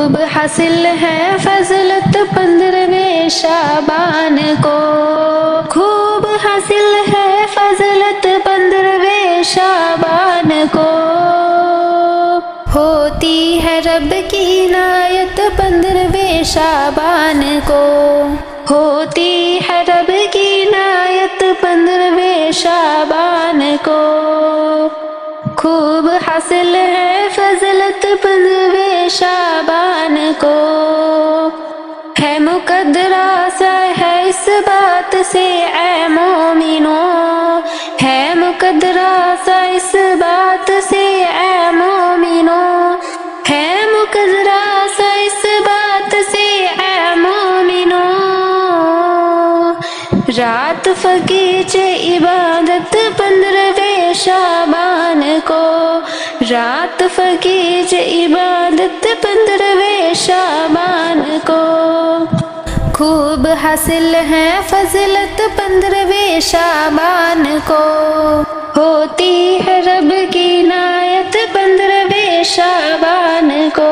خوب حاصل ہے فضلت 15ویں شعبان کو، خوب حاصل ہے فضلت 15ویں شعبان کو، ہوتی ہے رب کی عنایت 15ویں شعبان کو، ہوتی ہے رب کی عنایت 15ویں شعبان کو، خوب حاصل ہے فضلت 15ویں شعبان کو، ہے مقدرہ سا ہے اس بات سے اے مومنوں، ہے مقدرہ سا اس بات سے اے مومنوں، ہے مقدرہ سا اس بات سے اے مومنوں، رات فقیچ عبادت 15ویں شعبان کو، رات فقیچ عبادت 15ویں شعبان کو، خوب حاصل ہے فضلت 15ویں شعبان کو، ہوتی ہے رب کی عنایت 15ویں شعبان کو،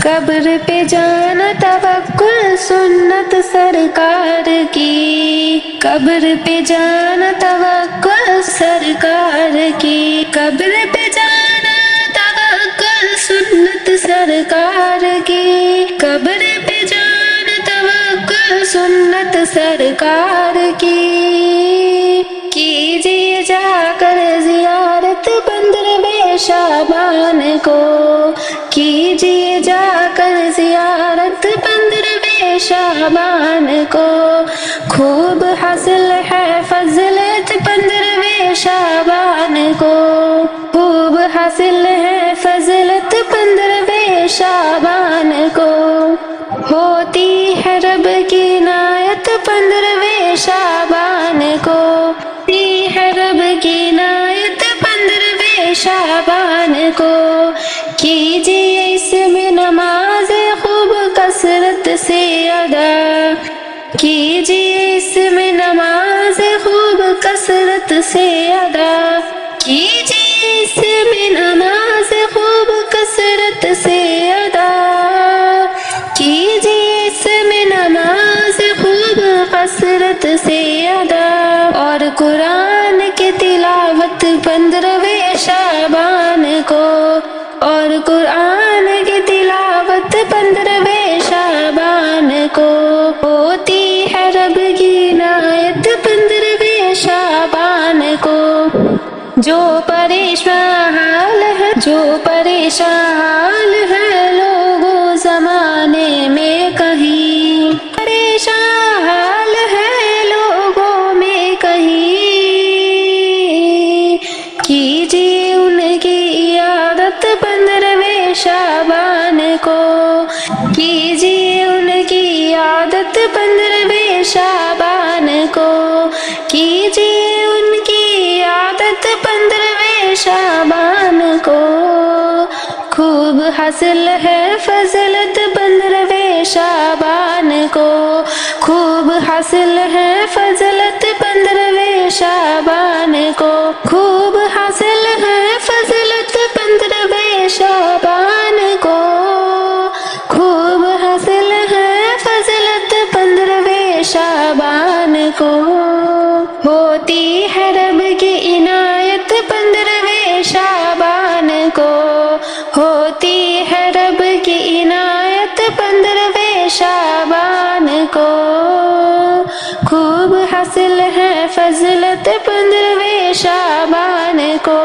قبر پہ جانا توکل سنت سرکار کی، قبر پہ جانا توکل سرکار کی، قبر پہ جانا توکل سنت سرکار کی، قبر پہ جانا توکل سنت سرکار کی، کیجیے جا کر زیارت 15ویں شعبان کو، کیجیے جا کر زیارت 15ویں شعبان کو، خوب حاصل ہے فضلت 15ویں شعبان کو، خوب حاصل ہے فضلت 15ویں شعبان کو، ہوتی ہے رب کی عنایت 15ویں شعبان کو، ہوتی ہے رب کی عنایت 15ویں شعبان کو، کیجیے اس میں نماز خوب کثرت سے ادا، کیجیے اس میں نماز خوب کثرت سے ادا، کیجیے اس میں نماز خوب کثرت سے ادا، کیجیے اس میں نماز خوب کثرت سے ادا، اور قرآن کی تلاوت 15ویں شعبان کو، اور قرآن کی تلاوت 15ویں شعبان کو، ہوتی ہے رب کی عنایت 15ویں شعبان کو، جو پریشان حال ہے، جو پریشان حال ہے لوگوں زمانے میں کہیں، پریشان حال ہے لوگوں میں کہیں، کیجیے ان کی عیادت 15ویں شعبان کو، کیجیے ان کی عادت 15ویں شعبان کو، کیجیے ان کی عادت 15ویں شعبان کو، خوب حاصل ہے فضلت 15ویں شعبان کو، خوب حاصل ہے فضلت 15ویں شعبان کو، خوب حاصل ہے فضلت 15ویں شعبان کو، خوب حاصل ہے فضلت 15ویں شعبان کو، ہوتی ہے رب کی عنایت 15ویں شعبان کو، ہوتی ہے رب کی عنایت 15ویں شعبان کو، خوب حاصل ہے فضلت 15ویں شعبان کو،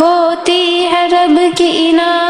ہوتی ہے رب کی عنایت